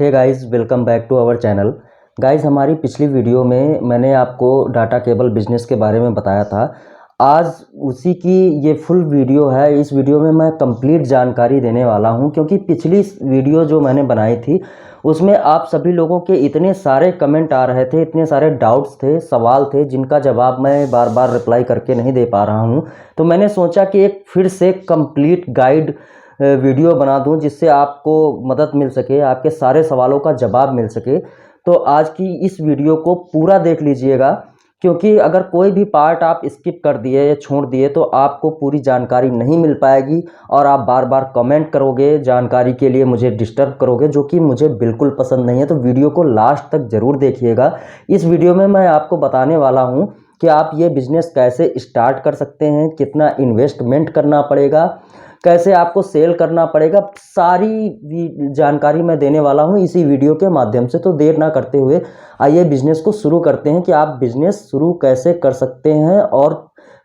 Hey guys, welcome back to our channel. Guys, हमारी पिछली video में मैंने आपको डाटा केबल बिजनेस के बारे में बताया था। आज उसी की ये फुल वीडियो है। इस वीडियो में मैं कंप्लीट जानकारी देने वाला हूं, क्योंकि पिछली वीडियो जो मैंने बनाई थी उसमें आप सभी लोगों के इतने सारे कमेंट आ रहे थे, इतने सारे डाउट्स थे, सवाल थे, जिनका जवाब मैं बार बार रिप्लाई करके नहीं दे पा रहा हूं। तो मैंने सोचा कि एक फिर से कंप्लीट गाइड वीडियो बना दूं, जिससे आपको मदद मिल सके, आपके सारे सवालों का जवाब मिल सके। तो आज की इस वीडियो को पूरा देख लीजिएगा, क्योंकि अगर कोई भी पार्ट आप स्किप कर दिए या छोड़ दिए तो आपको पूरी जानकारी नहीं मिल पाएगी और आप बार बार कमेंट करोगे, जानकारी के लिए मुझे डिस्टर्ब करोगे, जो कि मुझे बिल्कुल पसंद नहीं है। तो वीडियो को लास्ट तक ज़रूर देखिएगा। इस वीडियो में मैं आपको बताने वाला हूं कि आप ये बिज़नेस कैसे स्टार्ट कर सकते हैं, कितना इन्वेस्टमेंट करना पड़ेगा, कैसे आपको सेल करना पड़ेगा, सारी जानकारी मैं देने वाला हूं इसी वीडियो के माध्यम से। तो देर ना करते हुए आइए बिजनेस को शुरू करते हैं कि आप बिजनेस शुरू कैसे कर सकते हैं और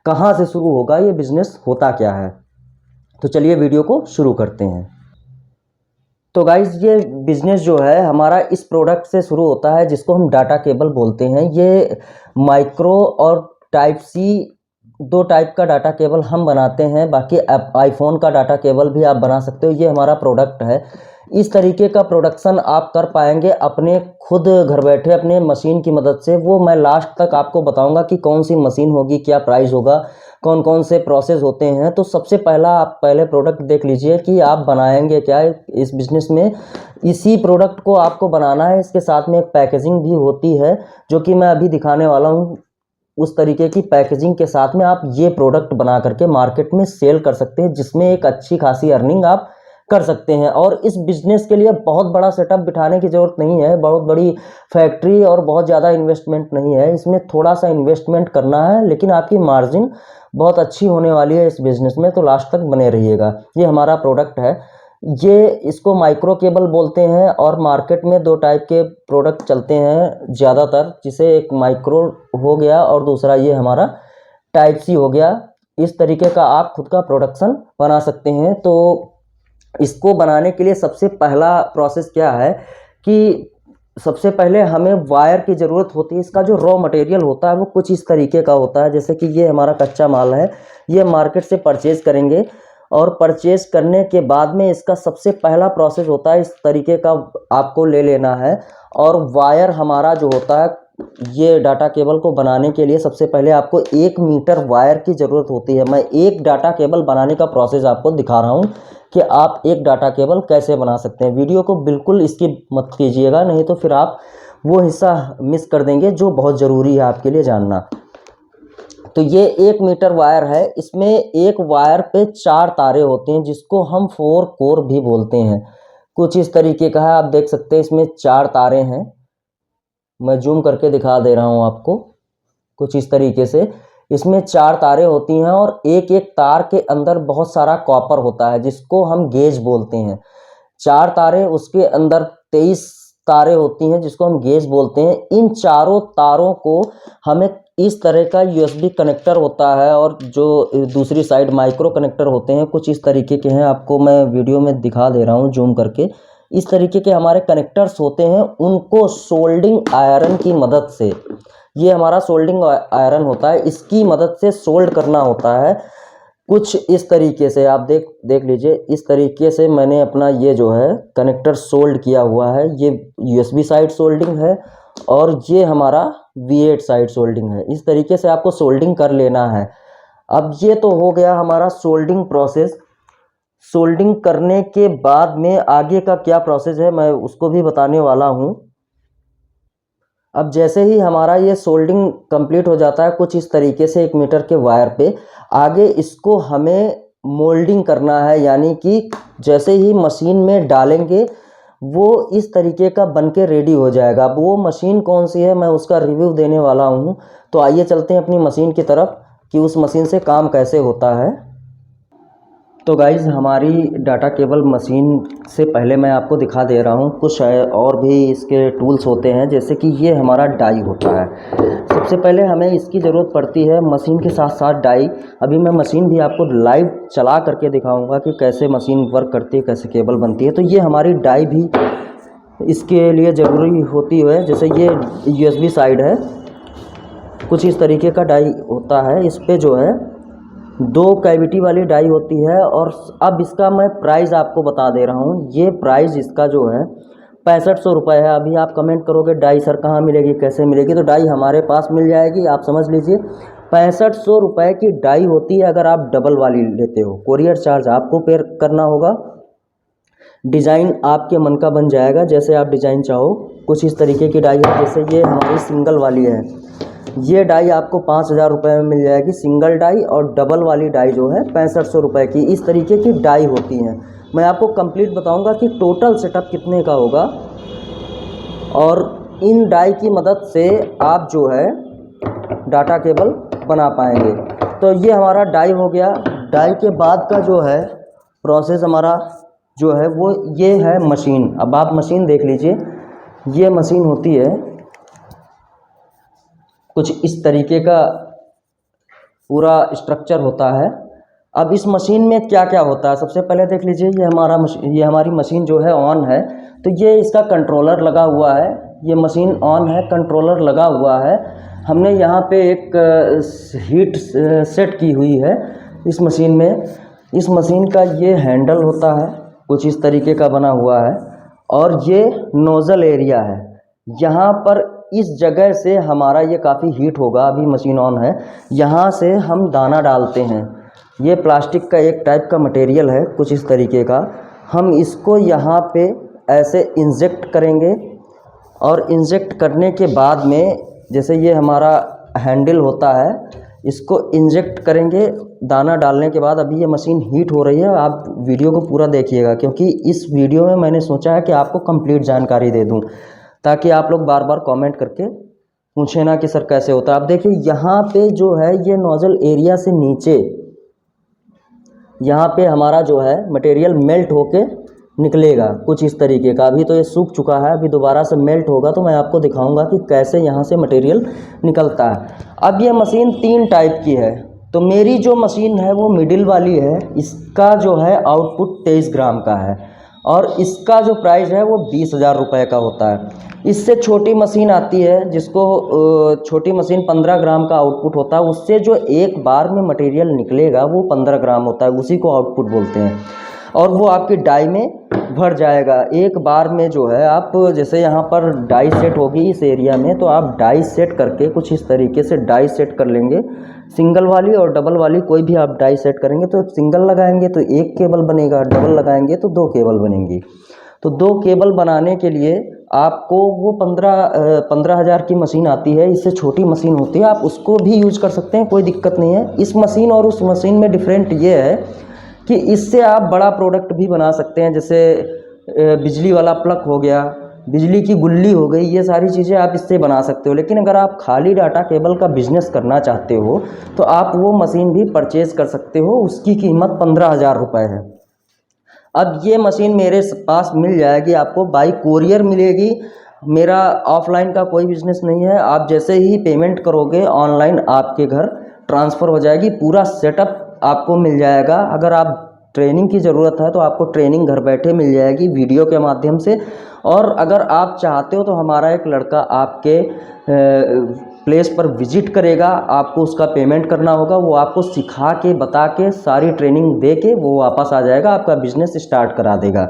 कहां से शुरू होगा, ये बिजनेस होता क्या है। तो चलिए वीडियो को शुरू करते हैं। तो गाइज, ये बिजनेस जो है हमारा इस प्रोडक्ट से शुरू होता है, जिसको हम डाटा केबल बोलते हैं। ये माइक्रो और टाइप सी दो टाइप का डाटा केबल हम बनाते हैं। बाकी आईफोन का डाटा केबल भी आप बना सकते हो। ये हमारा प्रोडक्ट है। इस तरीके का प्रोडक्शन आप कर पाएंगे अपने खुद घर बैठे अपने मशीन की मदद से। वो मैं लास्ट तक आपको बताऊंगा कि कौन सी मशीन होगी, क्या प्राइस होगा, कौन कौन से प्रोसेस होते हैं। तो सबसे पहला आप पहले प्रोडक्ट देख लीजिए कि आप बनाएंगे क्या इस बिजनेस में। इसी प्रोडक्ट को आपको बनाना है। इसके साथ में एक पैकेजिंग भी होती है, जो कि मैं अभी दिखाने वाला हूँ। उस तरीके की पैकेजिंग के साथ में आप ये प्रोडक्ट बना करके मार्केट में सेल कर सकते हैं, जिसमें एक अच्छी खासी अर्निंग आप कर सकते हैं। और इस बिजनेस के लिए बहुत बड़ा सेटअप बिठाने की ज़रूरत नहीं है, बहुत बड़ी फैक्ट्री और बहुत ज़्यादा इन्वेस्टमेंट नहीं है। इसमें थोड़ा सा इन्वेस्टमेंट करना है, लेकिन आपकी मार्जिन बहुत अच्छी होने वाली है इस बिजनेस में। तो लास्ट तक बने रहिएगा। ये हमारा प्रोडक्ट है। ये इसको माइक्रो केबल बोलते हैं और मार्केट में दो टाइप के प्रोडक्ट चलते हैं ज़्यादातर, जिसे एक माइक्रो हो गया और दूसरा ये हमारा टाइप सी हो गया। इस तरीके का आप खुद का प्रोडक्शन बना सकते हैं। तो इसको बनाने के लिए सबसे पहला प्रोसेस क्या है कि सबसे पहले हमें वायर की ज़रूरत होती है। इसका जो रॉ मटेरियल होता है वो कुछ इस तरीके का होता है, जैसे कि ये हमारा कच्चा माल है। ये मार्केट से परचेज़ करेंगे और परचेज करने के बाद में इसका सबसे पहला प्रोसेस होता है, इस तरीके का आपको ले लेना है। और वायर हमारा जो होता है, ये डाटा केबल को बनाने के लिए सबसे पहले आपको 1 मीटर वायर की ज़रूरत होती है। मैं एक डाटा केबल बनाने का प्रोसेस आपको दिखा रहा हूँ कि आप एक डाटा केबल कैसे बना सकते हैं। वीडियो को बिल्कुल स्किप मत कीजिएगा, नहीं तो फिर आप वो हिस्सा मिस कर देंगे जो बहुत ज़रूरी है आपके लिए जानना। तो ये 1 मीटर वायर है। इसमें एक वायर पे 4 तारे होते हैं, जिसको हम 4 कोर भी बोलते हैं। कुछ इस तरीके का है, आप देख सकते हैं इसमें 4 तारे हैं। मैं जूम करके दिखा दे रहा हूँ आपको। कुछ इस तरीके से इसमें 4 तारे होती हैं और एक एक तार के अंदर बहुत सारा कॉपर होता है, जिसको हम गेज बोलते हैं। 4 तारे, उसके अंदर 23 तारे होती हैं, जिसको हम गेज बोलते हैं। इन चारों तारों को हमें इस तरह का यूएसबी कनेक्टर होता है और जो दूसरी साइड माइक्रो कनेक्टर होते हैं, कुछ इस तरीके के हैं। आपको मैं वीडियो में दिखा दे रहा हूँ जूम करके। इस तरीके के हमारे कनेक्टर्स होते हैं। उनको सोल्डिंग आयरन की मदद से, ये हमारा सोल्डिंग आयरन होता है, इसकी मदद से सोल्ड करना होता है। कुछ इस तरीके से आप देख लीजिए। इस तरीके से मैंने अपना ये जो है कनेक्टर सोल्ड किया हुआ है। ये यूएसबी साइड सोल्डिंग है और ये हमारा V8 साइड सोल्डिंग है। इस तरीके से आपको सोल्डिंग कर लेना है। अब ये तो हो गया हमारा सोल्डिंग प्रोसेस। सोल्डिंग करने के बाद में आगे का क्या प्रोसेस है, मैं उसको भी बताने वाला हूँ। अब जैसे ही हमारा ये सोल्डिंग कंप्लीट हो जाता है कुछ इस तरीके से 1 मीटर के वायर पे, आगे इसको हमें मोल्डिंग करना है। यानी कि जैसे ही मशीन में डालेंगे वो इस तरीके का बन के रेडी हो जाएगा। अब वो मशीन कौन सी है, मैं उसका रिव्यू देने वाला हूँ। तो आइए चलते हैं अपनी मशीन की तरफ कि उस मशीन से काम कैसे होता है। तो गाइज़, हमारी डाटा केबल मशीन से पहले मैं आपको दिखा दे रहा हूँ कुछ और भी इसके टूल्स होते हैं। जैसे कि ये हमारा डाई होता है। सबसे पहले हमें इसकी ज़रूरत पड़ती है मशीन के साथ साथ डाई। अभी मैं मशीन भी आपको लाइव चला करके दिखाऊंगा कि कैसे मशीन वर्क करती है, कैसे केबल बनती है। तो ये हमारी डाई भी इसके लिए ज़रूरी होती है। जैसे ये USB साइड है, कुछ इस तरीके का डाई होता है। इस पे जो है 2 कैविटी वाली डाई होती है। और अब इसका मैं प्राइस आपको बता दे रहा हूँ। ये प्राइस इसका जो है 6500 रुपये है। अभी आप कमेंट करोगे डाई सर कहाँ मिलेगी, कैसे मिलेगी, तो डाई हमारे पास मिल जाएगी। आप समझ लीजिए 6500 रुपये की डाई होती है अगर आप डबल वाली लेते हो। कोरियर चार्ज आपको पे करना होगा। डिज़ाइन आपके मन का बन जाएगा, जैसे आप डिज़ाइन चाहो। कुछ इस तरीके की डाई है। जैसे ये हमारी सिंगल वाली है, ये डाई आपको 5000 रुपये में मिल जाएगी सिंगल डाई। और डबल वाली डाई जो है 6500 रुपये की। इस तरीके की डाई होती हैं। मैं आपको कंप्लीट बताऊंगा कि टोटल सेटअप कितने का होगा। और इन डाई की मदद से आप जो है डाटा केबल बना पाएंगे। तो ये हमारा डाई हो गया। डाई के बाद का जो है प्रोसेस हमारा जो है वो ये है मशीन। अब आप मशीन देख लीजिए। ये मशीन होती है कुछ इस तरीके का, पूरा स्ट्रक्चर होता है। अब इस मशीन में क्या क्या होता है, सबसे पहले देख लीजिए। ये हमारी मशीन जो है ऑन है, तो ये इसका कंट्रोलर लगा हुआ है। ये मशीन ऑन है, कंट्रोलर लगा हुआ है। हमने यहाँ पे एक हीट सेट की हुई है इस मशीन में। इस मशीन का ये हैंडल होता है, कुछ इस तरीके का बना हुआ है। और ये नोज़ल एरिया है। यहाँ पर इस जगह से हमारा ये काफ़ी हीट होगा। अभी मशीन ऑन है, यहाँ से हम दाना डालते हैं। ये प्लास्टिक का एक टाइप का मटेरियल है, कुछ इस तरीके का। हम इसको यहाँ पे ऐसे इंजेक्ट करेंगे। और इंजेक्ट करने के बाद में जैसे ये हमारा हैंडल होता है, इसको इंजेक्ट करेंगे दाना डालने के बाद। अभी ये मशीन हीट हो रही है, आप वीडियो को पूरा देखिएगा, क्योंकि इस वीडियो में मैंने सोचा है कि आपको कंप्लीट जानकारी दे दूं, ताकि आप लोग बार बार कमेंट करके पूछे ना कि सर कैसे होता है। आप देखिए यहाँ पे जो है ये नोज़ल एरिया से नीचे यहाँ पे हमारा जो है मटेरियल मेल्ट होके निकलेगा, कुछ इस तरीके का। अभी तो ये सूख चुका है, अभी दोबारा से मेल्ट होगा तो मैं आपको दिखाऊंगा कि कैसे यहाँ से मटेरियल निकलता है। अब ये मशीन 3 टाइप की है। तो मेरी जो मशीन है वो मिडिल वाली है। इसका जो है आउटपुट 23 ग्राम का है। और इसका जो प्राइस है वो 20,000 रुपये का होता है। इससे छोटी मशीन आती है, जिसको छोटी मशीन 15 ग्राम का आउटपुट होता है। उससे जो एक बार में मटेरियल निकलेगा वो 15 ग्राम होता है, उसी को आउटपुट बोलते हैं। और वो आपकी डाई में भर जाएगा एक बार में। जो है आप जैसे यहाँ पर डाई सेट होगी इस एरिया में, तो आप डाई सेट करके कुछ इस तरीके से डाई सेट कर लेंगे। सिंगल वाली और डबल वाली कोई भी आप डाई सेट करेंगे, तो सिंगल लगाएंगे तो 1 केबल बनेगा, डबल लगाएंगे तो 2 केबल बनेंगी। तो 2 केबल बनाने के लिए आपको वो 15,000 की मशीन आती है। इससे छोटी मशीन होती है, आप उसको भी यूज कर सकते हैं, कोई दिक्कत नहीं है। इस मशीन और उस मशीन में डिफरेंट ये है कि इससे आप बड़ा प्रोडक्ट भी बना सकते हैं। जैसे बिजली वाला प्लग हो गया, बिजली की गुल्ली हो गई, ये सारी चीज़ें आप इससे बना सकते हो। लेकिन अगर आप खाली डाटा केबल का बिजनेस करना चाहते हो तो आप वो मशीन भी परचेज़ कर सकते हो। उसकी कीमत 15,000 रुपये है। अब ये मशीन मेरे पास मिल जाएगी आपको, बाई कोरियर मिलेगी। मेरा ऑफलाइन का कोई बिजनेस नहीं है। आप जैसे ही पेमेंट करोगे ऑनलाइन आपके घर ट्रांसफ़र हो जाएगी। पूरा सेटअप आपको मिल जाएगा। अगर आप ट्रेनिंग की ज़रूरत है तो आपको ट्रेनिंग घर बैठे मिल जाएगी वीडियो के माध्यम से। और अगर आप चाहते हो तो हमारा एक लड़का आपके प्लेस पर विजिट करेगा, आपको उसका पेमेंट करना होगा। वो आपको सिखा के बता के सारी ट्रेनिंग दे के वो वापस आ जाएगा, आपका बिजनेस स्टार्ट करा देगा।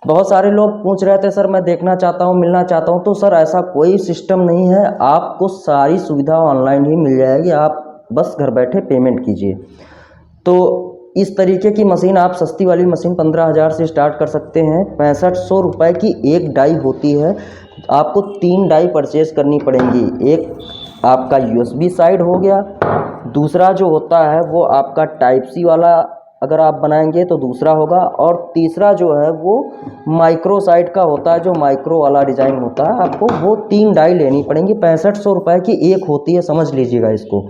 बहुत सारे लोग पूछ रहे थे सर मैं देखना चाहता हूँ, मिलना चाहता हूँ। तो सर ऐसा कोई सिस्टम नहीं है, आपको सारी सुविधा ऑनलाइन ही मिल जाएगी। आप बस घर बैठे पेमेंट कीजिए। तो इस तरीके की मशीन, आप सस्ती वाली मशीन 15,000 से स्टार्ट कर सकते हैं। 6500 रुपये की एक डाई होती है। आपको 3 डाई परचेज करनी पड़ेंगी। एक आपका USB साइड हो गया, दूसरा जो होता है वो आपका टाइप सी वाला अगर आप बनाएंगे तो दूसरा होगा, और तीसरा जो है वो माइक्रो साइड का होता है, जो माइक्रो वाला डिज़ाइन होता है। आपको वो 3 डाई लेनी पड़ेंगी। 6500 रुपये की एक होती है, समझ लीजिएगा इसको।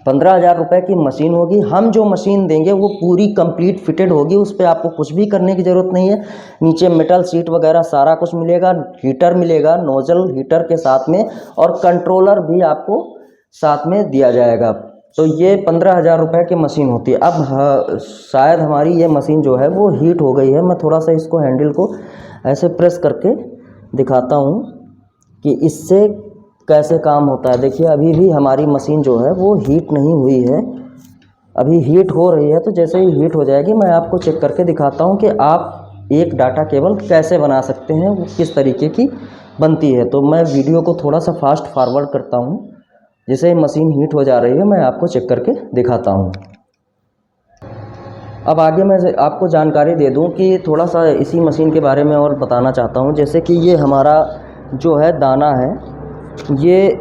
15,000 रुपये की मशीन होगी। हम जो मशीन देंगे वो पूरी कंप्लीट फिटेड होगी, उस पर आपको कुछ भी करने की ज़रूरत नहीं है। नीचे मेटल सीट वगैरह सारा कुछ मिलेगा, हीटर मिलेगा नोजल हीटर के साथ में, और कंट्रोलर भी आपको साथ में दिया जाएगा। तो ये 15,000 रुपये की मशीन होती है। अब शायद हमारी ये मशीन जो है वो हीट हो गई है। मैं थोड़ा सा इसको हैंडल को ऐसे प्रेस करके दिखाता हूँ कि इससे कैसे काम होता है। देखिए अभी भी हमारी मशीन जो है वो हीट नहीं हुई है, अभी हीट हो रही है। तो जैसे ही हीट हो जाएगी मैं आपको चेक करके दिखाता हूँ कि आप एक डाटा केबल कैसे बना सकते हैं, वो किस तरीके की बनती है। तो मैं वीडियो को थोड़ा सा फास्ट फॉरवर्ड करता हूँ। जैसे ही मशीन हीट हो जा रही है मैं आपको चेक करके दिखाता हूँ। अब आगे मैं आपको जानकारी दे दूं कि थोड़ा सा इसी मशीन के बारे में और बताना चाहता हूं। जैसे कि ये हमारा जो है दाना है, ये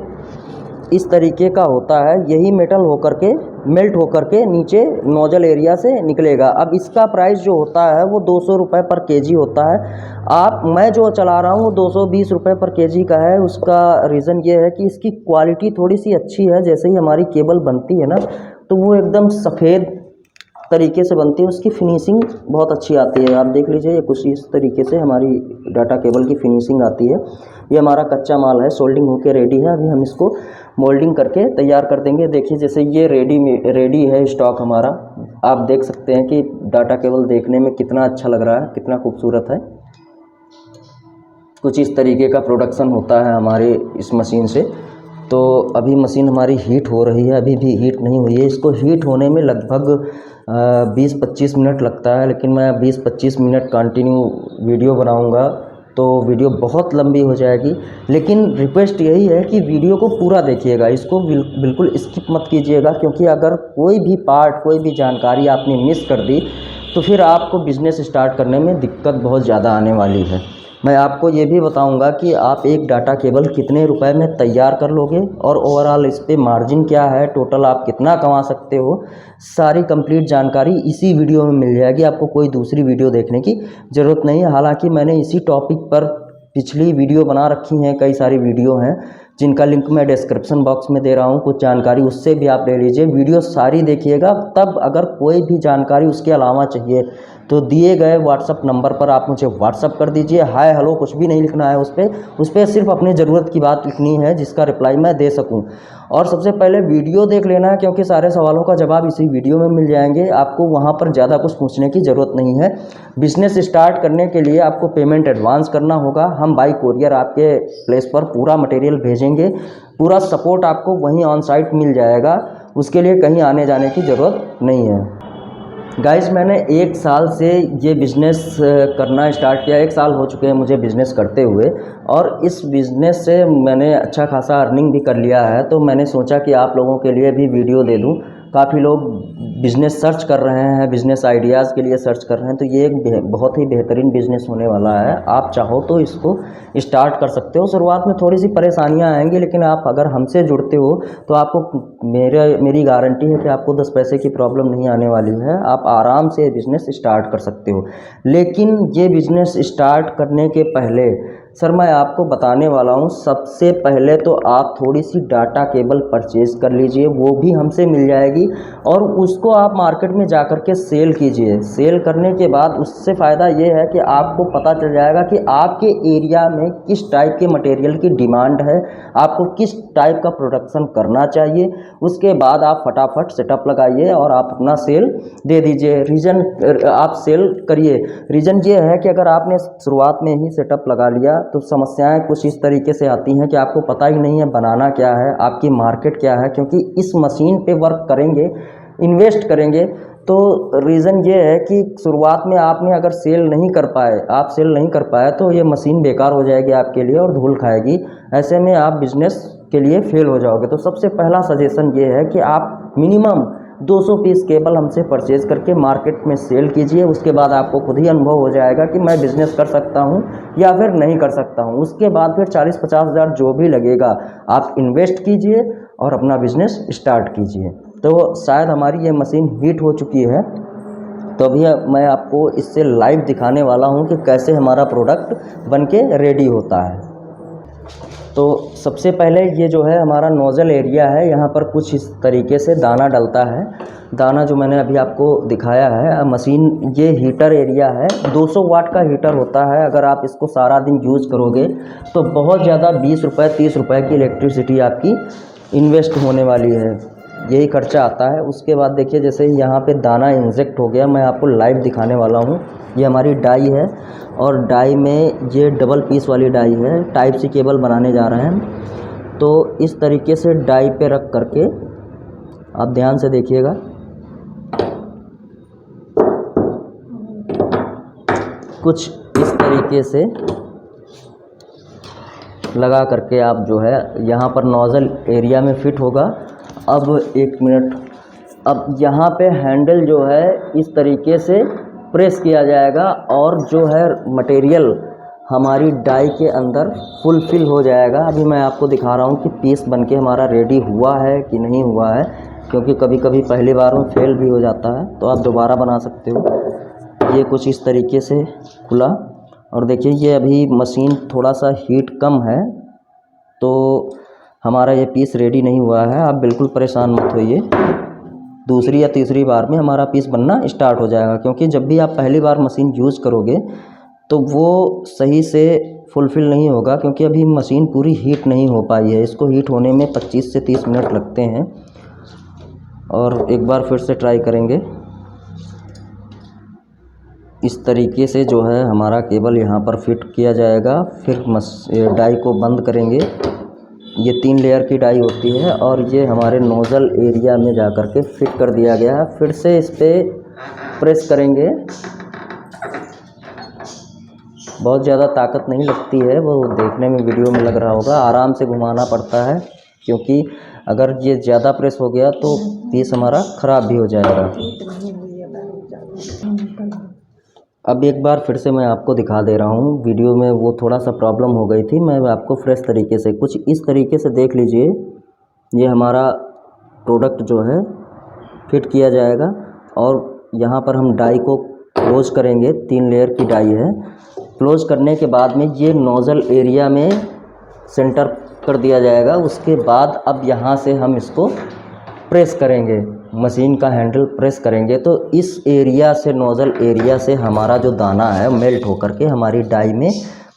इस तरीके का होता है, यही मेटल होकर के मेल्ट होकर के नीचे नोजल एरिया से निकलेगा। अब इसका प्राइस जो होता है वो 200 रुपये पर केजी होता है। मैं जो चला रहा हूँ वो 220 रुपये पर केजी का है। उसका रीज़न ये है कि इसकी क्वालिटी थोड़ी सी अच्छी है। जैसे ही हमारी केबल बनती है ना तो वो एकदम सफ़ेद तरीके से बनती है, उसकी फिनिशिंग बहुत अच्छी आती है। आप देख लीजिए ये कुछ इस तरीके से हमारी डाटा केबल की फिनिशिंग आती है। ये हमारा कच्चा माल है, सोल्डिंग होके रेडी है। अभी हम इसको मोल्डिंग करके तैयार कर देंगे। देखिए जैसे ये रेडी है स्टॉक हमारा। आप देख सकते हैं कि डाटा केबल देखने में कितना अच्छा लग रहा है, कितना खूबसूरत है। कुछ इस तरीके का प्रोडक्शन होता है हमारे इस मशीन से। तो अभी मशीन हमारी हीट हो रही है, अभी भी हीट नहीं हुई है। इसको हीट होने में लगभग 20-25 मिनट लगता है, लेकिन मैं 20-25 मिनट कंटिन्यू वीडियो बनाऊंगा तो वीडियो बहुत लंबी हो जाएगी। लेकिन रिक्वेस्ट यही है कि वीडियो को पूरा देखिएगा, इसको बिल्कुल स्किप मत कीजिएगा, क्योंकि अगर कोई भी पार्ट, कोई भी जानकारी आपने मिस कर दी तो फिर आपको बिज़नेस स्टार्ट करने में दिक्कत बहुत ज़्यादा आने वाली है। मैं आपको ये भी बताऊंगा कि आप एक डाटा केबल कितने रुपए में तैयार कर लोगे और ओवरऑल इस पे मार्जिन क्या है, टोटल आप कितना कमा सकते हो। सारी कंप्लीट जानकारी इसी वीडियो में मिल जाएगी, आपको कोई दूसरी वीडियो देखने की ज़रूरत नहीं है। हालांकि मैंने इसी टॉपिक पर पिछली वीडियो बना रखी हैं, कई सारी वीडियो हैं जिनका लिंक मैं डिस्क्रिप्शन बॉक्स में दे रहा हूँ। कुछ जानकारी उससे भी आप ले लीजिए, वीडियो सारी देखिएगा। तब अगर कोई भी जानकारी उसके अलावा चाहिए तो दिए गए व्हाट्सअप नंबर पर आप मुझे व्हाट्सअप कर दीजिए। हाय हेलो कुछ भी नहीं लिखना है उस पर सिर्फ अपनी ज़रूरत की बात लिखनी है जिसका रिप्लाई मैं दे सकूं। और सबसे पहले वीडियो देख लेना है, क्योंकि सारे सवालों का जवाब इसी वीडियो में मिल जाएंगे। आपको वहां पर ज़्यादा कुछ पूछने की ज़रूरत नहीं है। बिज़नेस स्टार्ट करने के लिए आपको पेमेंट एडवांस करना होगा। हम बाई कोरियर आपके प्लेस पर पूरा मटेरियल भेजेंगे, पूरा सपोर्ट आपको वहीं ऑन साइट मिल जाएगा। उसके लिए कहीं आने जाने की ज़रूरत नहीं है। गाइस मैंने 1 साल से ये बिज़नेस करना स्टार्ट किया। 1 साल हो चुके हैं मुझे बिज़नेस करते हुए, और इस बिज़नेस से मैंने अच्छा खासा अर्निंग भी कर लिया है। तो मैंने सोचा कि आप लोगों के लिए भी वीडियो दे दूं। काफ़ी लोग बिज़नेस सर्च कर रहे हैं, बिज़नेस आइडियाज़ के लिए सर्च कर रहे हैं, तो ये एक बहुत ही बेहतरीन बिज़नेस होने वाला है। आप चाहो तो इसको स्टार्ट कर सकते हो। शुरुआत में थोड़ी सी परेशानियां आएंगी, लेकिन आप अगर हमसे जुड़ते हो तो आपको मेरी गारंटी है कि आपको 10 पैसे की प्रॉब्लम नहीं आने वाली है। आप आराम से बिज़नेस स्टार्ट कर सकते हो। लेकिन ये बिज़नेस स्टार्ट करने के पहले सर मैं आपको बताने वाला हूँ, सबसे पहले तो आप थोड़ी सी डाटा केबल परचेज़ कर लीजिए, वो भी हमसे मिल जाएगी, और उसको आप मार्केट में जा कर के सेल कीजिए। सेल करने के बाद उससे फ़ायदा ये है कि आपको पता चल जाएगा कि आपके एरिया में किस टाइप के मटेरियल की डिमांड है, आपको किस टाइप का प्रोडक्शन करना चाहिए। उसके बाद आप फटाफट सेटअप लगाइए और आप अपना सेल दे दीजिए। रीज़न आप सेल करिए। रीज़न ये है कि अगर आपने शुरुआत में ही सेटअप लगा लिया तो समस्याएं कुछ इस तरीके से आती हैं कि आपको पता ही नहीं है बनाना क्या है, आपकी मार्केट क्या है। क्योंकि इस मशीन पे वर्क करेंगे, इन्वेस्ट करेंगे, तो रीज़न ये है कि शुरुआत में आपने अगर सेल नहीं कर पाए तो ये मशीन बेकार हो जाएगी आपके लिए और धूल खाएगी। ऐसे में आप बिज़नेस के लिए फेल हो जाओगे। तो सबसे पहला सजेशन ये है कि आप मिनिमम 200 पीस केबल हमसे परचेज़ करके मार्केट में सेल कीजिए। उसके बाद आपको खुद ही अनुभव हो जाएगा कि मैं बिज़नेस कर सकता हूं या फिर नहीं कर सकता हूं। उसके बाद फिर 40-50 हज़ार जो भी लगेगा आप इन्वेस्ट कीजिए और अपना बिज़नेस स्टार्ट कीजिए। तो शायद हमारी ये मशीन हीट हो चुकी है, तो अभी मैं आपको इससे लाइव दिखाने वाला हूं कि कैसे हमारा प्रोडक्ट बनके रेडी होता है। तो सबसे पहले ये जो है हमारा नोज़ल एरिया है, यहाँ पर कुछ इस तरीके से दाना डलता है। दाना जो मैंने अभी आपको दिखाया है, मशीन ये हीटर एरिया है, 200 वाट का हीटर होता है। अगर आप इसको सारा दिन यूज़ करोगे तो बहुत ज़्यादा 20 रुपये 30 रुपये की इलेक्ट्रिसिटी आपकी इन्वेस्ट होने वाली है। यही खर्चा आता है। उसके बाद देखिए जैसे यहाँ पे दाना इंजेक्ट हो गया, मैं आपको लाइव दिखाने वाला हूँ। ये हमारी डाई है और डाई में ये डबल पीस वाली डाई है, टाइप सी केबल बनाने जा रहे हैं। तो इस तरीके से डाई पे रख करके आप ध्यान से देखिएगा, कुछ इस तरीके से लगा करके आप जो है यहाँ पर नोज़ल एरिया में फिट होगा। अब एक मिनट, अब यहाँ पे हैंडल जो है इस तरीके से प्रेस किया जाएगा और जो है मटेरियल हमारी डाई के अंदर फुलफिल हो जाएगा। अभी मैं आपको दिखा रहा हूँ कि पीस बनके हमारा रेडी हुआ है कि नहीं हुआ है, क्योंकि कभी कभी पहली बार में फेल भी हो जाता है, तो आप दोबारा बना सकते हो। ये कुछ इस तरीके से खुला और देखिए ये अभी मशीन थोड़ा सा हीट कम है, तो हमारा ये पीस रेडी नहीं हुआ है। आप बिल्कुल परेशान मत होइए, दूसरी या तीसरी बार में हमारा पीस बनना स्टार्ट हो जाएगा। क्योंकि जब भी आप पहली बार मशीन यूज़ करोगे तो वो सही से फुलफ़िल नहीं होगा, क्योंकि अभी मशीन पूरी हीट नहीं हो पाई है। इसको हीट होने में 25 से 30 मिनट लगते हैं। और एक बार फिर से ट्राई करेंगे। इस तरीके से जो है हमारा केबल यहाँ पर फिट किया जाएगा। फिर डाई को बंद करेंगे। ये 3 लेयर की डाई होती है और ये हमारे नोज़ल एरिया में जा कर के फिट कर दिया गया है। फिर से इस पर प्रेस करेंगे। बहुत ज़्यादा ताकत नहीं लगती है, वो देखने में वीडियो में लग रहा होगा। आराम से घुमाना पड़ता है, क्योंकि अगर ये ज़्यादा प्रेस हो गया तो पीस हमारा ख़राब भी हो जाएगा। अब एक बार फिर से मैं आपको दिखा दे रहा हूँ। वीडियो में वो थोड़ा सा प्रॉब्लम हो गई थी। मैं आपको फ्रेश तरीके से कुछ इस तरीके से देख लीजिए। ये हमारा प्रोडक्ट जो है फिट किया जाएगा और यहाँ पर हम डाई को क्लोज करेंगे। 3 लेयर की डाई है। क्लोज करने के बाद में ये नोज़ल एरिया में सेंटर कर दिया जाएगा। उसके बाद अब यहाँ से हम इसको प्रेस करेंगे, मशीन का हैंडल प्रेस करेंगे, तो इस एरिया से, नोज़ल एरिया से हमारा जो दाना है मेल्ट होकर के हमारी डाई में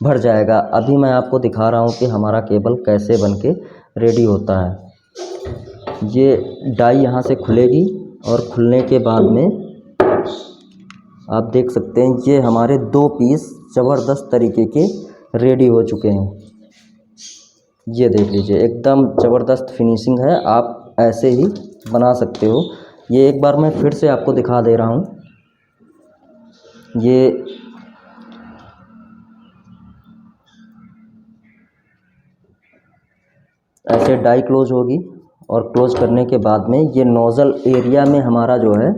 भर जाएगा। अभी मैं आपको दिखा रहा हूँ कि हमारा केबल कैसे बनके रेडी होता है। ये डाई यहाँ से खुलेगी और खुलने के बाद में आप देख सकते हैं ये हमारे 2 पीस ज़बरदस्त तरीके के रेडी हो चुके हैं। ये देख लीजिए, एकदम ज़बरदस्त फिनिशिंग है। आप ऐसे ही बना सकते हो। ये एक बार मैं फिर से आपको दिखा दे रहा हूँ। ये ऐसे डाई क्लोज होगी और क्लोज करने के बाद में ये नोज़ल एरिया में हमारा जो है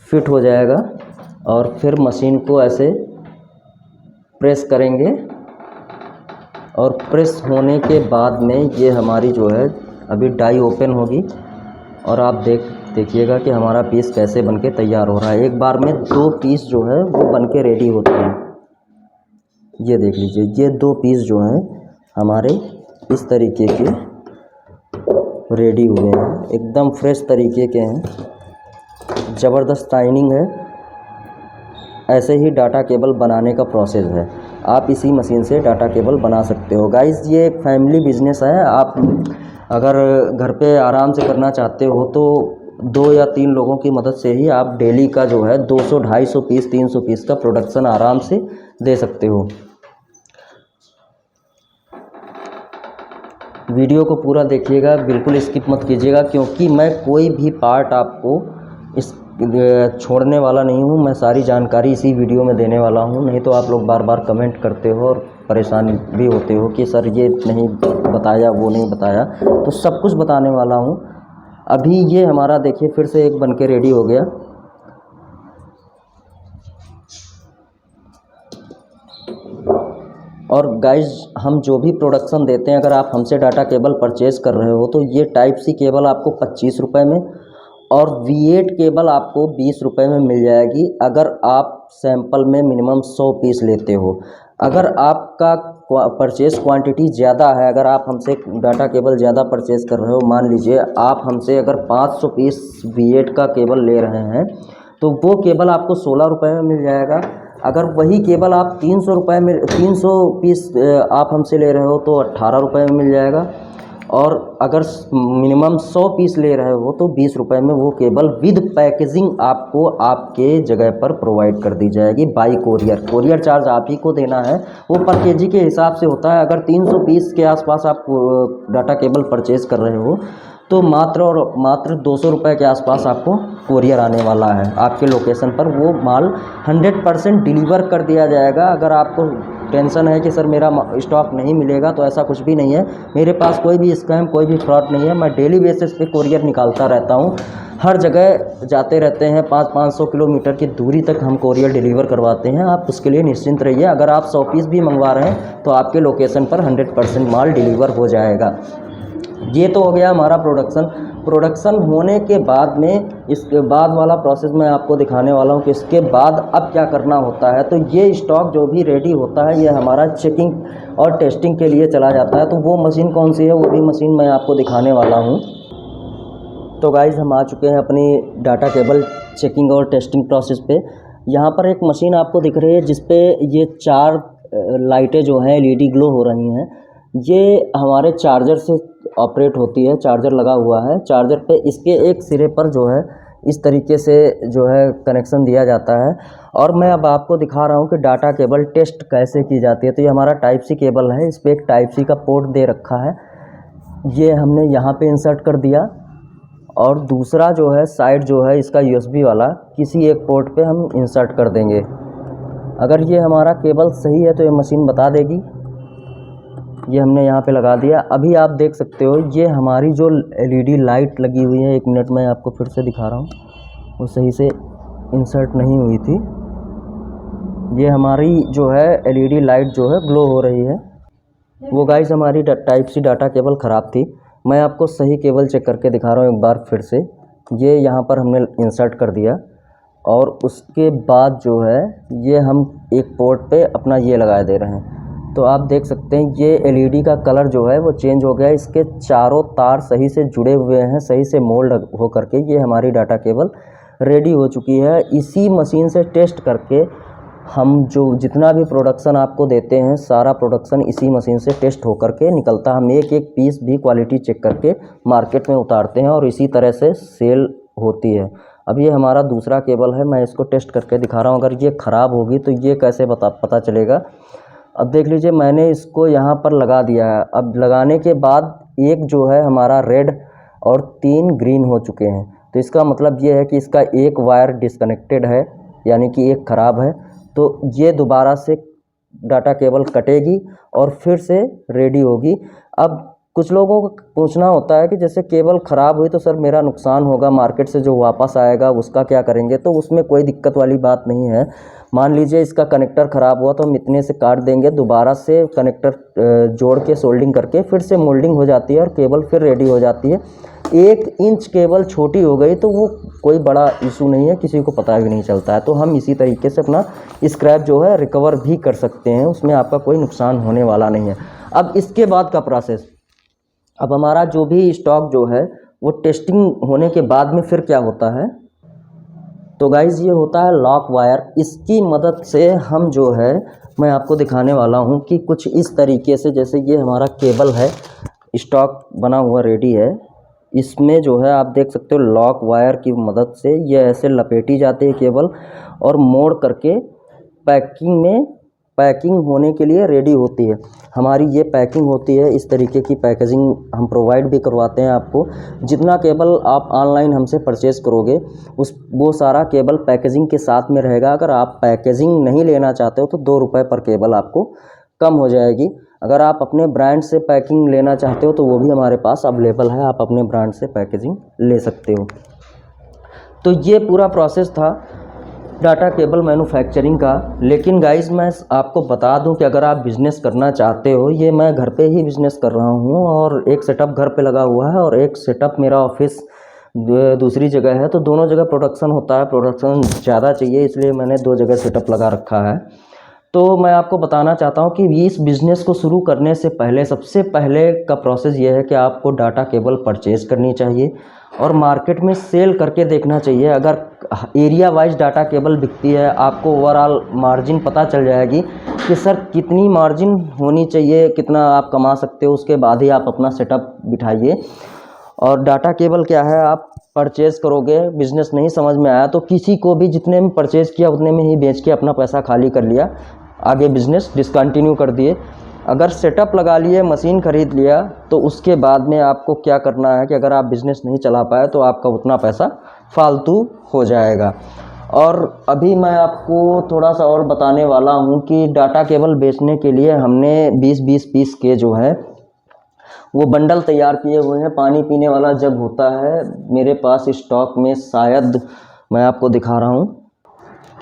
फिट हो जाएगा। और फिर मशीन को ऐसे प्रेस करेंगे और प्रेस होने के बाद में ये हमारी जो है अभी डाई ओपन होगी और आप देखिएगा कि हमारा पीस कैसे बनके तैयार हो रहा है। एक बार में 2 पीस जो है वो बनके रेडी होते हैं। ये देख लीजिए, ये 2 पीस जो हैं हमारे इस तरीके के रेडी हुए हैं, एकदम फ्रेश तरीके के हैं, ज़बरदस्त शाइनिंग है। ऐसे ही डाटा केबल बनाने का प्रोसेस है। आप इसी मशीन से डाटा केबल बना सकते हो। गाइस, ये एक फैमिली बिजनेस है। आप अगर घर पे आराम से करना चाहते हो तो 2 या 3 लोगों की मदद से ही आप डेली का जो है 200, 250 पीस, 300 पीस का प्रोडक्शन आराम से दे सकते हो। वीडियो को पूरा देखिएगा, बिल्कुल स्किप मत कीजिएगा, क्योंकि मैं कोई भी पार्ट आपको इस छोड़ने वाला नहीं हूँ। मैं सारी जानकारी इसी वीडियो में देने वाला हूँ। नहीं तो आप लोग बार बार कमेंट करते हो और परेशान भी होते हो कि सर ये नहीं बताया, वो नहीं बताया। तो सब कुछ बताने वाला हूँ। अभी ये हमारा देखिए फिर से एक बनके रेडी हो गया। और गाइज, हम जो भी प्रोडक्शन देते हैं, अगर आप हमसे डाटा केबल परचेज़ कर रहे हो तो ये टाइप सी केबल आपको 25 रुपये में और V8 केबल आपको 20 रुपये में मिल जाएगी, अगर आप सैंपल में मिनिमम 100 पीस लेते हो। अगर आपका परचेज़ क्वांटिटी ज़्यादा है, अगर आप हमसे डाटा केबल ज़्यादा परचेज़ कर रहे हो, मान लीजिए आप हमसे अगर 500 पीस V8 का केबल ले रहे हैं, तो वो केबल आपको 16 रुपये में मिल जाएगा। अगर वही केबल आप 300 रुपये में 300 पीस आप हमसे ले रहे हो तो 18 रुपये में मिल जाएगा। और अगर मिनिमम 100 पीस ले रहे हो तो 20 रुपये में वो केबल विद पैकेजिंग आपको आपके जगह पर प्रोवाइड कर दी जाएगी बाई कोरियर। कोरियर चार्ज आप ही को देना है, वो पर केजी के हिसाब से होता है। अगर 300 पीस के आसपास आप डाटा केबल परचेज़ कर रहे हो तो मात्र 200 रुपये के आसपास आपको कोरियर आने वाला है आपके लोकेशन पर। वो माल 100% डिलीवर कर दिया जाएगा। अगर आपको टेंशन है कि सर मेरा स्टॉक नहीं मिलेगा, तो ऐसा कुछ भी नहीं है। मेरे पास कोई भी स्कैम, कोई भी फ्रॉड नहीं है। मैं डेली बेसिस पे कोरियर निकालता रहता हूँ, हर जगह जाते रहते हैं। 500 किलोमीटर की दूरी तक हम कोरियर डिलीवर करवाते हैं। आप उसके लिए निश्चिंत रहिए। अगर आप 100 पीस भी मंगवा रहे हैं तो आपके लोकेशन पर 100% माल डिलीवर हो जाएगा। ये तो हो गया हमारा प्रोडक्शन होने के बाद में इसके बाद वाला प्रोसेस मैं आपको दिखाने वाला हूँ कि इसके बाद अब क्या करना होता है। तो ये स्टॉक जो भी रेडी होता है ये हमारा चेकिंग और टेस्टिंग के लिए चला जाता है। तो वो मशीन कौन सी है, वो भी मशीन मैं आपको दिखाने वाला हूँ। तो गाइज़ हम आ चुके हैं अपनी डाटा केबल चेकिंग और टेस्टिंग प्रोसेस पे। यहाँ पर एक मशीन आपको दिख रही है जिस पे ये 4 लाइटें जो हैं LED ग्लो हो रही हैं। ये हमारे चार्जर से ऑपरेट होती है, चार्जर लगा हुआ है। चार्जर पे इसके एक सिरे पर जो है इस तरीके से जो है कनेक्शन दिया जाता है। और मैं अब आपको दिखा रहा हूँ कि डाटा केबल टेस्ट कैसे की जाती है। तो ये हमारा टाइप सी केबल है, इस पर एक टाइप सी का पोर्ट दे रखा है, ये हमने यहाँ पे इंसर्ट कर दिया। और दूसरा जो है साइड जो है इसका USB वाला किसी एक पोर्ट पे हम इंसर्ट कर देंगे। अगर ये हमारा केबल सही है तो ये मशीन बता देगी। ये हमने यहाँ पे लगा दिया। अभी आप देख सकते हो ये हमारी जो LED लाइट लगी हुई है, 1 मिनट में आपको फिर से दिखा रहा हूँ, वो सही से इंसर्ट नहीं हुई थी। ये हमारी जो है LED लाइट जो है ग्लो हो रही है। वो गाइस हमारी टाइप सी डाटा केबल ख़राब थी। मैं आपको सही केबल चेक करके दिखा रहा हूँ एक बार फिर से। ये यहाँ पर हमने इंसर्ट कर दिया और उसके बाद जो है ये हम एक पोर्ट पे अपना ये लगा दे रहे हैं। तो आप देख सकते हैं ये LED का कलर जो है वो चेंज हो गया। इसके चारों तार सही से जुड़े हुए हैं, सही से मोल्ड हो करके ये हमारी डाटा केबल रेडी हो चुकी है। इसी मशीन से टेस्ट करके हम जो जितना भी प्रोडक्शन आपको देते हैं, सारा प्रोडक्शन इसी मशीन से टेस्ट होकर के निकलता है। हम एक एक पीस भी क्वालिटी चेक करके मार्केट में उतारते हैं और इसी तरह से सेल होती है। अब ये हमारा दूसरा केबल है, मैं इसको टेस्ट करके दिखा रहा हूँ। अगर ये ख़राब होगी तो ये कैसे पता चलेगा। अब देख लीजिए मैंने इसको यहाँ पर लगा दिया है। अब लगाने के बाद एक जो है हमारा रेड और 3 ग्रीन हो चुके हैं। तो इसका मतलब ये है कि इसका एक वायर डिसकनेक्टेड है, यानी कि एक ख़राब है। तो ये दोबारा से डाटा केबल कटेगी और फिर से रेडी होगी। अब कुछ लोगों को पूछना होता है कि जैसे केबल ख़राब हुई तो सर मेरा नुकसान होगा, मार्केट से जो वापस आएगा उसका क्या करेंगे। तो उसमें कोई दिक्कत वाली बात नहीं है। मान लीजिए इसका कनेक्टर ख़राब हुआ तो हम इतने से काट देंगे, दोबारा से कनेक्टर जोड़ के सोल्डिंग करके फिर से मोल्डिंग हो जाती है और केबल फिर रेडी हो जाती है। 1 इंच केबल छोटी हो गई तो वो कोई बड़ा इशू नहीं है, किसी को पता भी नहीं चलता है। तो हम इसी तरीके से अपना स्क्रैप जो है रिकवर भी कर सकते हैं, उसमें आपका कोई नुकसान होने वाला नहीं है। अब इसके बाद का प्रोसेस, अब हमारा जो भी स्टॉक जो है वो टेस्टिंग होने के बाद में फिर क्या होता है, तो गाइज़ ये होता है लॉक वायर। इसकी मदद से हम जो है मैं आपको दिखाने वाला हूँ कि कुछ इस तरीके से, जैसे ये हमारा केबल है, स्टॉक बना हुआ रेडी है, इसमें जो है आप देख सकते हो लॉक वायर की मदद से ये ऐसे लपेटी जाती है केबल और मोड़ करके पैकिंग होने के लिए रेडी होती है। हमारी ये पैकिंग होती है, इस तरीके की पैकेजिंग हम प्रोवाइड भी करवाते हैं आपको। जितना केबल आप ऑनलाइन हमसे परचेज़ करोगे वो सारा केबल पैकेजिंग के साथ में रहेगा। अगर आप पैकेजिंग नहीं लेना चाहते हो तो 2 रुपये पर केबल आपको कम हो जाएगी। अगर आप अपने ब्रांड से पैकिंग लेना चाहते हो तो वो भी हमारे पास अवेलेबल है, आप अपने ब्रांड से पैकेजिंग ले सकते हो। तो ये पूरा प्रोसेस था डाटा केबल मैन्युफैक्चरिंग का। लेकिन गाइस मैं आपको बता दूं कि अगर आप बिज़नेस करना चाहते हो, ये मैं घर पे ही बिज़नेस कर रहा हूं और एक सेटअप घर पे लगा हुआ है और एक सेटअप मेरा ऑफिस दूसरी जगह है। तो दोनों जगह प्रोडक्शन होता है, प्रोडक्शन ज़्यादा चाहिए इसलिए मैंने 2 जगह सेटअप लगा रखा है। तो मैं आपको बताना चाहता हूं कि इस बिज़नेस को शुरू करने से पहले सबसे पहले का प्रोसेस ये है कि आपको डाटा केबल परचेज़ करनी चाहिए और मार्केट में सेल करके देखना चाहिए। अगर एरिया वाइज डाटा केबल बिकती है। आपको ओवरऑल मार्जिन पता चल जाएगी कि सर कितनी मार्जिन होनी चाहिए, कितना आप कमा सकते हो, उसके बाद ही आप अपना सेटअप बिठाइए। और डाटा केबल क्या है, आप परचेज़ करोगे, बिज़नेस नहीं समझ में आया तो किसी को भी जितने में परचेज़ किया उतने में ही बेच के अपना पैसा खाली कर लिया, आगे बिज़नेस डिसकंटिन्यू कर दिए। अगर सेटअप लगा लिए, मशीन ख़रीद लिया, तो उसके बाद में आपको क्या करना है कि अगर आप बिज़नेस नहीं चला पाए तो आपका उतना पैसा फालतू हो जाएगा। और अभी मैं आपको थोड़ा सा और बताने वाला हूँ कि डाटा केबल बेचने के लिए हमने 20-20 पीस के जो है वो बंडल तैयार किए हुए हैं। पानी पीने वाला जग होता है मेरे पास स्टॉक में, शायद मैं आपको दिखा रहा हूँ,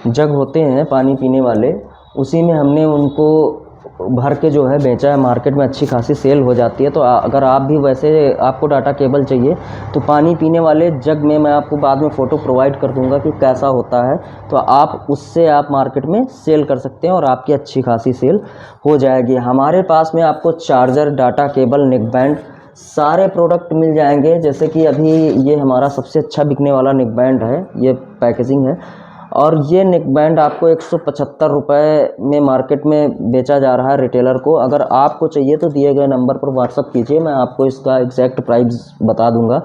जग होते हैं पानी पीने वाले, उसी में हमने उनको भर के जो है बेचा है। मार्केट में अच्छी खासी सेल हो जाती है। तो अगर आप भी वैसे आपको डाटा केबल चाहिए तो पानी पीने वाले जग में मैं आपको बाद में फ़ोटो प्रोवाइड कर दूंगा कि कैसा होता है, तो आप उससे आप मार्केट में सेल कर सकते हैं और आपकी अच्छी खासी सेल हो जाएगी। हमारे पास में आपको charger, data cable, neck band, सारे प्रोडक्ट मिल जाएंगे। जैसे कि अभी ये हमारा सबसे अच्छा बिकने वाला नेक बैंड है, ये पैकेजिंग है। और ये नेक बैंड आपको 175 रुपये में मार्केट में बेचा जा रहा है रिटेलर को। अगर आपको चाहिए तो दिए गए नंबर पर व्हाट्सअप कीजिए, मैं आपको इसका एग्जैक्ट प्राइस बता दूंगा।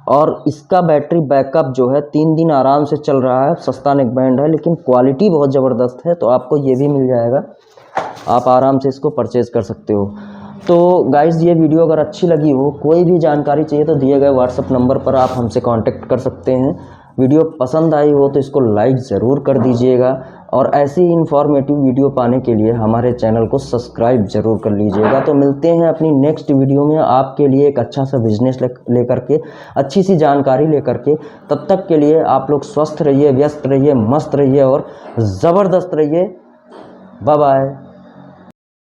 और इसका बैटरी बैकअप जो है 3 दिन आराम से चल रहा है। सस्ता नेक बैंड है लेकिन क्वालिटी बहुत ज़बरदस्त है, तो आपको ये भी मिल जाएगा, आप आराम से इसको परचेज़ कर सकते हो। तो गाइज़, ये वीडियो अगर अच्छी लगी हो, कोई भी जानकारी चाहिए तो दिए गए व्हाट्सअप नंबर पर आप हमसे कांटेक्ट कर सकते हैं। वीडियो पसंद आई हो तो इसको लाइक ज़रूर कर दीजिएगा और ऐसी ही इन्फॉर्मेटिव वीडियो पाने के लिए हमारे चैनल को सब्सक्राइब ज़रूर कर लीजिएगा। तो मिलते हैं अपनी नेक्स्ट वीडियो में आपके लिए एक अच्छा सा बिजनेस लेकर के, अच्छी सी जानकारी लेकर के। तब तक के लिए आप लोग स्वस्थ रहिए, व्यस्त रहिए, मस्त रहिए और ज़बरदस्त रहिए। Bye bye.